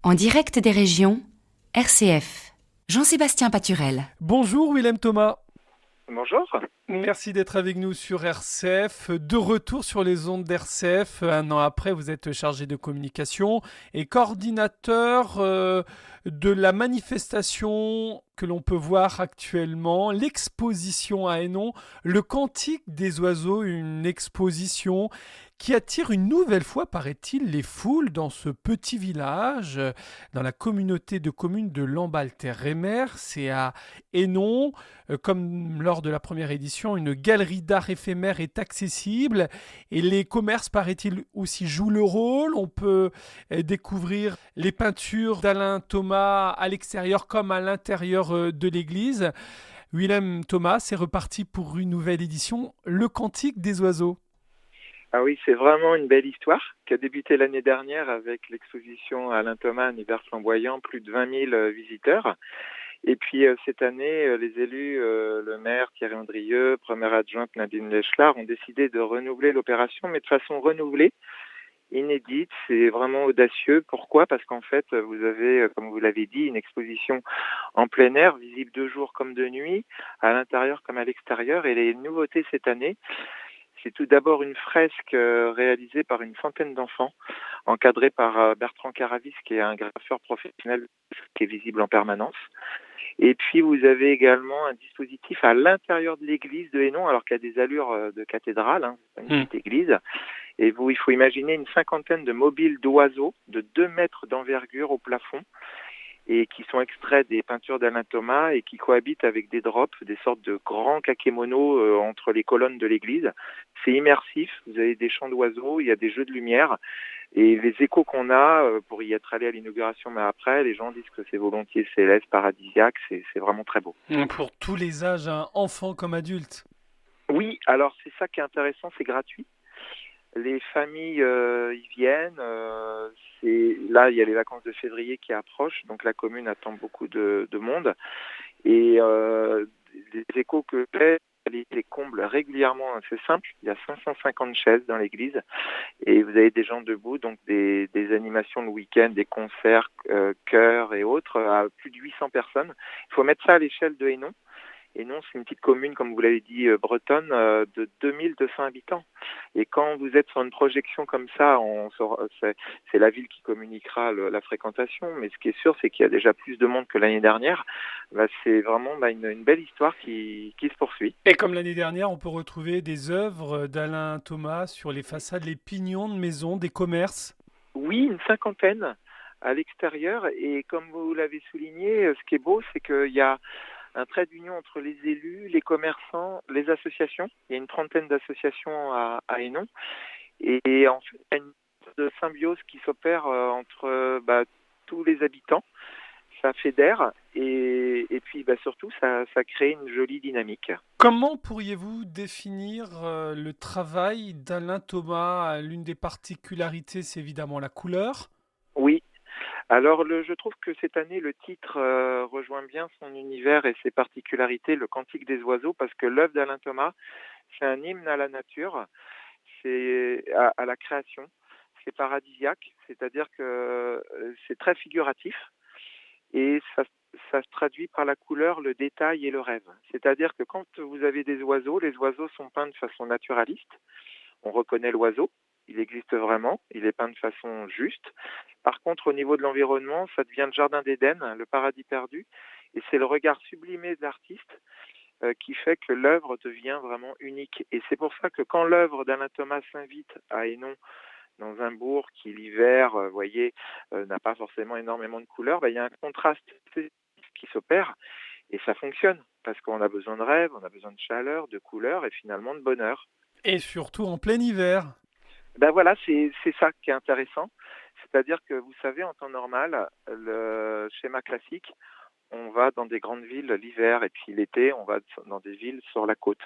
En direct des régions, RCF. Jean-Sébastien Paturel. Bonjour Willem Thomas. Bonjour. Merci d'être avec nous sur RCF. De retour sur les ondes d'RCF. Un an après, vous êtes chargé de communication et coordinateur de la manifestation que l'on peut voir actuellement, l'exposition à Hénon, le Cantique des oiseaux, une exposition qui attire une nouvelle fois, paraît-il, les foules dans ce petit village, dans la communauté de communes de Lamballe-Terre-Rémer. C'est à Hénon. Comme lors de la première édition, une galerie d'art éphémère est accessible et les commerces, paraît-il, aussi jouent le rôle. On peut découvrir les peintures d'Alain Thomas à l'extérieur comme à l'intérieur de l'église. Willem Thomas, c'est reparti pour une nouvelle édition, Le Cantique des oiseaux. Ah oui, c'est vraiment une belle histoire qui a débuté l'année dernière avec l'exposition Alain Thomas, un hiver flamboyant, plus de 20 000 visiteurs. Et puis cette année, les élus, le maire Thierry Andrieux, première adjointe Nadine Leschlar, ont décidé de renouveler l'opération, mais de façon renouvelée, inédite. C'est vraiment audacieux. Pourquoi ? Parce qu'en fait, vous avez, comme vous l'avez dit, une exposition en plein air, visible de jour comme de nuit, à l'intérieur comme à l'extérieur. Et les nouveautés cette année, c'est tout d'abord une fresque réalisée par une centaine d'enfants, encadrée par Bertrand Caravis, qui est un graffeur professionnel qui est visible en permanence. Et puis vous avez également un dispositif à l'intérieur de l'église de Hénon, alors qu'il y a des allures de cathédrale, c'est une petite église. Et il faut imaginer une cinquantaine de mobiles d'oiseaux de 2 mètres d'envergure au plafond, et qui sont extraits des peintures d'Alain Thomas et qui cohabitent avec des drops, des sortes de grands kakémonos entre les colonnes de l'église. C'est immersif, vous avez des chants d'oiseaux, il y a des jeux de lumière, et les échos qu'on a, pour y être allé à l'inauguration, mais après, les gens disent que c'est volontiers céleste, paradisiaque, c'est vraiment très beau. Pour tous les âges, enfants comme adultes. Oui, alors c'est ça qui est intéressant, c'est gratuit. Les familles y viennent. Là, il y a les vacances de février qui approchent, donc la commune attend beaucoup de monde. Et les échos que j'ai, les combles régulièrement. C'est simple, il y a 550 chaises dans l'église et vous avez des gens debout, donc des animations le week-end, des concerts, chœurs et autres, à plus de 800 personnes. Il faut mettre ça à l'échelle de Hénon. Et non, c'est une petite commune, comme vous l'avez dit, bretonne, de 2200 habitants. Et quand vous êtes sur une projection comme ça, c'est la ville qui communiquera la fréquentation. Mais ce qui est sûr, c'est qu'il y a déjà plus de monde que l'année dernière. C'est vraiment une belle histoire qui se poursuit. Et comme l'année dernière, on peut retrouver des œuvres d'Alain Thomas sur les façades, les pignons de maisons, des commerces. Oui, une cinquantaine à l'extérieur. Et comme vous l'avez souligné, ce qui est beau, c'est qu'il y a un trait d'union entre les élus, les commerçants, les associations. Il y a une trentaine d'associations à Hénon. Et en fait, il y a une sorte de symbiose qui s'opère entre tous les habitants. Ça fédère et puis surtout, ça crée une jolie dynamique. Comment pourriez-vous définir le travail d'Alain Thomas? L'une des particularités, c'est évidemment la couleur. Oui. Alors, je trouve que cette année, le titre rejoint bien son univers et ses particularités, le Cantique des oiseaux, parce que l'œuvre d'Alain Thomas, c'est un hymne à la nature, c'est à la création, c'est paradisiaque, c'est-à-dire que c'est très figuratif et ça se traduit par la couleur, le détail et le rêve. C'est-à-dire que quand vous avez des oiseaux, les oiseaux sont peints de façon naturaliste, on reconnaît l'oiseau, il existe vraiment, il est peint de façon juste. Par contre, au niveau de l'environnement, ça devient le jardin d'Éden, le paradis perdu, et c'est le regard sublimé de l'artiste qui fait que l'œuvre devient vraiment unique. Et c'est pour ça que quand l'œuvre d'Alain Thomas s'invite à Hénon, dans un bourg qui l'hiver, voyez, n'a pas forcément énormément de couleurs, il y a un contraste qui s'opère et ça fonctionne parce qu'on a besoin de rêve, on a besoin de chaleur, de couleurs et finalement de bonheur. Et surtout en plein hiver. Voilà, c'est ça qui est intéressant. C'est-à-dire que vous savez, en temps normal, le schéma classique, on va dans des grandes villes l'hiver et puis l'été, on va dans des villes sur la côte.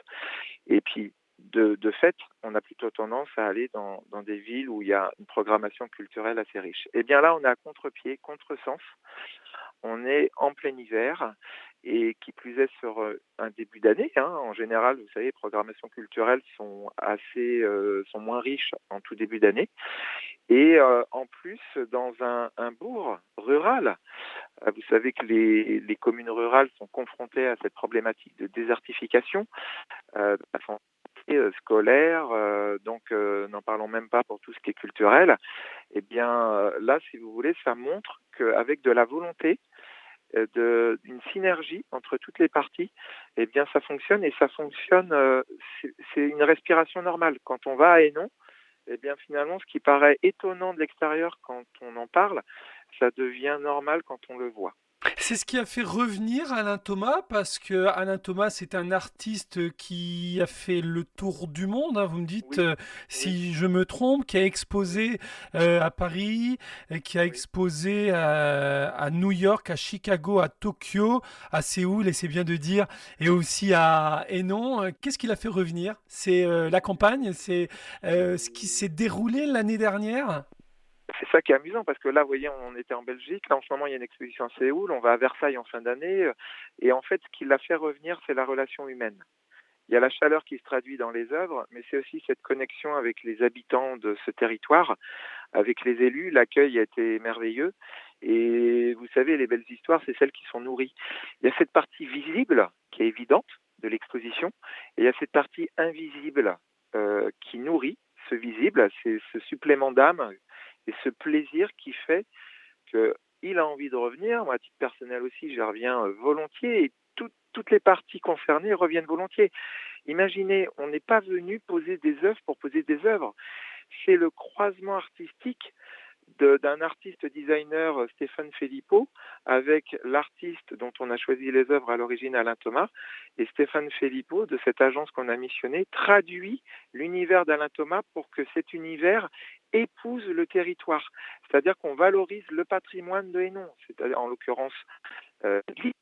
Et puis, de fait, on a plutôt tendance à aller dans des villes où il y a une programmation culturelle assez riche. Eh bien là, on est à contre-pied, contre-sens. On est en plein hiver et qui plus est sur un début d'année. En général, vous savez, les programmations culturelles sont moins riches en tout début d'année. Et en plus, dans un bourg rural, vous savez que les communes rurales sont confrontées à cette problématique de désertification, de façon scolaire, donc n'en parlons même pas pour tout ce qui est culturel. Eh bien, là, si vous voulez, ça montre qu'avec de la volonté, d'une synergie entre toutes les parties, eh bien, ça fonctionne et ça fonctionne. C'est une respiration normale. Quand on va à Hénon, eh bien, finalement, ce qui paraît étonnant de l'extérieur quand on en parle, ça devient normal quand on le voit. C'est ce qui a fait revenir Alain Thomas, parce que Alain Thomas, c'est un artiste qui a fait le tour du monde, hein, vous me dites, Oui, oui, si je me trompe, qui a exposé à Paris, qui a oui. exposé à New York, à Chicago, à Tokyo, à Séoul, et c'est bien de dire, et aussi à Hénon. Qu'est-ce qui l'a fait revenir? C'est la campagne, c'est ce qui s'est déroulé l'année dernière? C'est ça qui est amusant parce que là, vous voyez, on était en Belgique. Là, en ce moment, il y a une exposition à Séoul. On va à Versailles en fin d'année. Et en fait, ce qui l'a fait revenir, c'est la relation humaine. Il y a la chaleur qui se traduit dans les œuvres, mais c'est aussi cette connexion avec les habitants de ce territoire, avec les élus. L'accueil a été merveilleux. Et vous savez, les belles histoires, c'est celles qui sont nourries. Il y a cette partie visible qui est évidente de l'exposition, et il y a cette partie invisible qui nourrit ce visible, c'est ce supplément d'âme et ce plaisir qui fait qu'il a envie de revenir. Moi, à titre personnel aussi, je reviens volontiers et toutes les parties concernées reviennent volontiers. Imaginez, on n'est pas venu poser des œuvres pour poser des œuvres. C'est le croisement artistique d'un artiste designer, Stéphane Filippo, avec l'artiste dont on a choisi les œuvres à l'origine, Alain Thomas. Et Stéphane Filippo, de cette agence qu'on a missionnée, traduit l'univers d'Alain Thomas pour que cet univers épouse le territoire. C'est-à-dire qu'on valorise le patrimoine de Hénon, c'est-à-dire en l'occurrence l'île,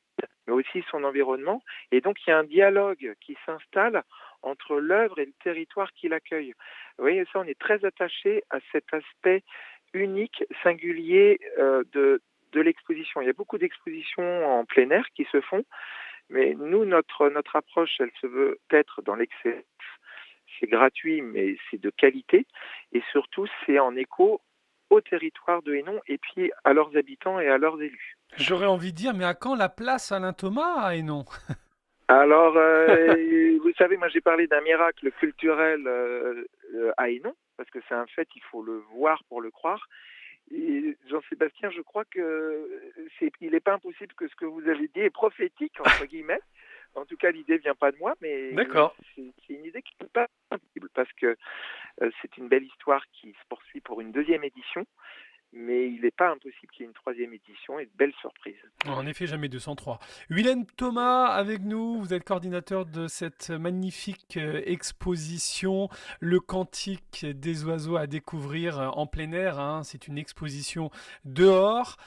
mais aussi son environnement. Et donc il y a un dialogue qui s'installe entre l'œuvre et le territoire qui l'accueille. Vous voyez, ça, on est très attaché à cet aspect unique, singulier de l'exposition. Il y a beaucoup d'expositions en plein air qui se font, mais nous, notre approche, elle se veut être dans l'excellence. C'est gratuit, mais c'est de qualité, et surtout, c'est en écho au territoire de Hénon et puis à leurs habitants et à leurs élus. J'aurais envie de dire, mais à quand la place Alain Thomas à Hénon? Alors, vous savez, moi j'ai parlé d'un miracle culturel à Hénon, parce que c'est un fait, il faut le voir pour le croire. Et Jean-Sébastien, je crois il n'est pas impossible que ce que vous avez dit est prophétique, entre guillemets. En tout cas, l'idée vient pas de moi, mais D'accord. c'est une idée qui n'est pas impossible, parce que c'est une belle histoire qui se poursuit pour une deuxième édition, mais il n'est pas impossible qu'il y ait une troisième édition et de belles surprises. En effet, jamais 203. Willem Thomas avec nous, vous êtes coordinateur de cette magnifique exposition, Le Cantique des oiseaux à découvrir en plein air, hein. C'est une exposition dehors,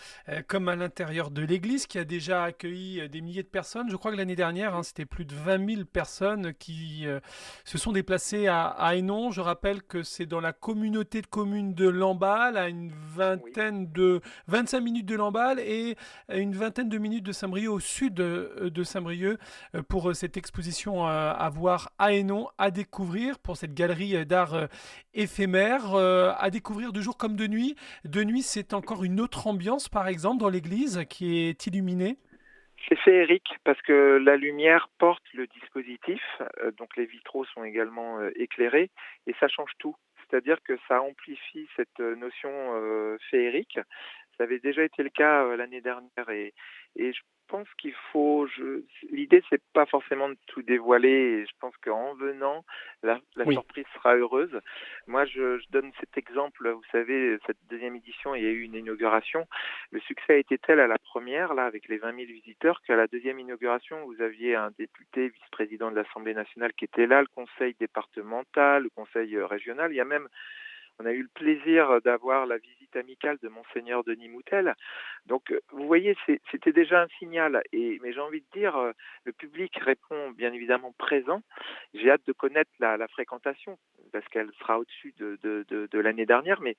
comme à l'intérieur de l'église, qui a déjà accueilli des milliers de personnes. Je crois que l'année dernière, hein, c'était plus de 20 000 personnes qui se sont déplacées à Hénon. Je rappelle que c'est dans la communauté de communes de Lamballe, à une Oui. vingtaine de 25 minutes de Lamballe et une vingtaine de minutes de Saint-Brieuc, au sud de Saint-Brieuc, pour cette exposition à voir à Hénon, à découvrir, pour cette galerie d'art éphémère, à découvrir de jour comme de nuit. De nuit, c'est encore une autre ambiance, par exemple, dans l'église qui est illuminée. C'est féerique parce que la lumière porte le dispositif, donc les vitraux sont également éclairés et ça change tout. C'est-à-dire que ça amplifie cette notion féerique. Ça avait déjà été le cas l'année dernière et je pense qu'il faut. L'idée c'est pas forcément de tout dévoiler. Et je pense qu'en venant, la Oui. surprise sera heureuse. Moi, je donne cet exemple. Vous savez, cette deuxième édition, il y a eu une inauguration. Le succès a été tel à la première, là, avec les 20 000 visiteurs, qu'à la deuxième inauguration, vous aviez un député, vice-président de l'Assemblée nationale qui était là, le conseil départemental, le conseil régional. On a eu le plaisir d'avoir la visite amicale de Monseigneur Denis Moutel. Donc, vous voyez, c'était déjà un signal. Mais j'ai envie de dire, le public répond bien évidemment présent. J'ai hâte de connaître la fréquentation, parce qu'elle sera au-dessus de l'année dernière. Mais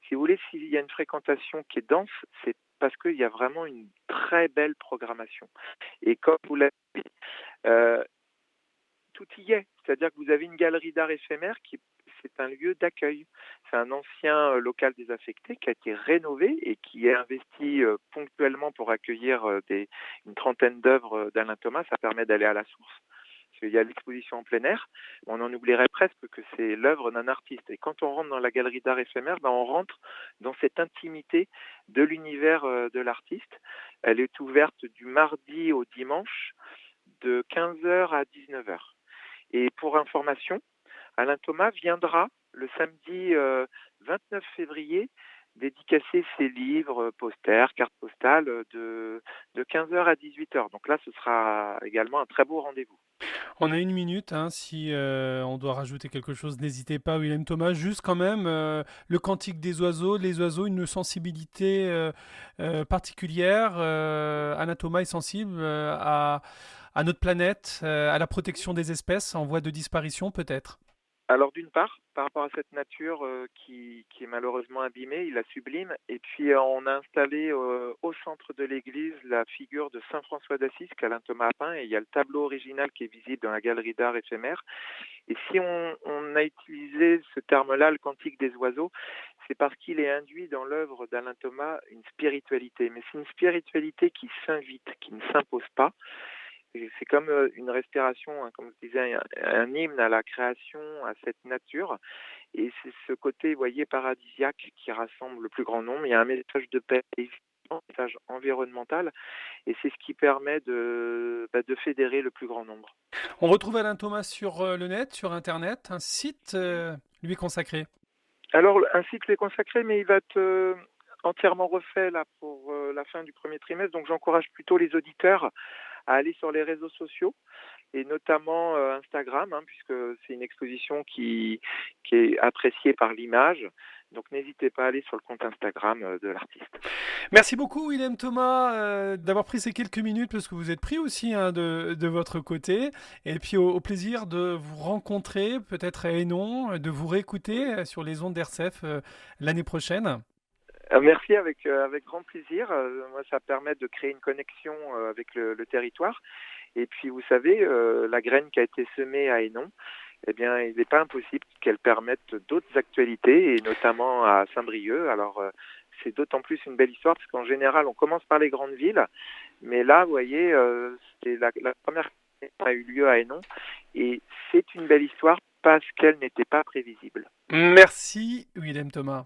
si vous voulez, s'il y a une fréquentation qui est dense, c'est parce qu'il y a vraiment une très belle programmation. Et comme vous l'avez dit, euh, tout y est. C'est-à-dire que vous avez une galerie d'art éphémère c'est un lieu d'accueil. C'est un ancien local désaffecté qui a été rénové et qui est investi ponctuellement pour accueillir une trentaine d'œuvres d'Alain Thomas. Ça permet d'aller à la source. Il y a l'exposition en plein air, on en oublierait presque que c'est l'œuvre d'un artiste. Et quand on rentre dans la galerie d'art éphémère, on rentre dans cette intimité de l'univers de l'artiste. Elle est ouverte du mardi au dimanche de 15h à 19h. Et pour information, Alain Thomas viendra le samedi 29 février dédicacer ses livres, posters, cartes postales de 15h à 18h. Donc là, ce sera également un très beau rendez-vous. On a une minute, hein, si on doit rajouter quelque chose, n'hésitez pas, Willem Thomas. Juste quand même, le cantique des oiseaux, les oiseaux, une sensibilité particulière. Alain Thomas est sensible à notre planète, à la protection des espèces en voie de disparition peut-être. Alors d'une part, par rapport à cette nature qui est malheureusement abîmée, il la sublime. Et puis on a installé au centre de l'église la figure de Saint François d'Assise qu'Alain Thomas a peint. Et il y a le tableau original qui est visible dans la galerie d'art éphémère. Et si on a utilisé ce terme-là, le cantique des oiseaux, c'est parce qu'il est induit dans l'œuvre d'Alain Thomas une spiritualité. Mais c'est une spiritualité qui s'invite, qui ne s'impose pas. C'est comme une respiration, hein, comme je disais, un hymne à la création, à cette nature. Et c'est ce côté, vous voyez, paradisiaque qui rassemble le plus grand nombre. Il y a un message de paix, un message environnemental, et c'est ce qui permet de fédérer le plus grand nombre. On retrouve Alain Thomas sur le net, sur Internet, un site lui consacré. Alors, un site lui est consacré, mais il va être entièrement refait là pour la fin du premier trimestre. Donc, j'encourage plutôt les auditeurs à aller sur les réseaux sociaux et notamment Instagram, hein, puisque c'est une exposition qui est appréciée par l'image. Donc n'hésitez pas à aller sur le compte Instagram de l'artiste. Merci beaucoup Willem Thomas d'avoir pris ces quelques minutes parce que vous êtes pris aussi hein, de votre côté et puis au plaisir de vous rencontrer peut-être à Hénon, de vous réécouter sur les ondes d'RCF l'année prochaine. Merci, avec grand plaisir. Moi, ça permet de créer une connexion avec le territoire. Et puis, vous savez, la graine qui a été semée à Hénon, eh bien, il n'est pas impossible qu'elle permette d'autres actualités, et notamment à Saint-Brieuc. Alors, c'est d'autant plus une belle histoire, parce qu'en général, on commence par les grandes villes. Mais là, vous voyez, c'est la première qui a eu lieu à Hénon. Et c'est une belle histoire parce qu'elle n'était pas prévisible. Merci Willem Thomas.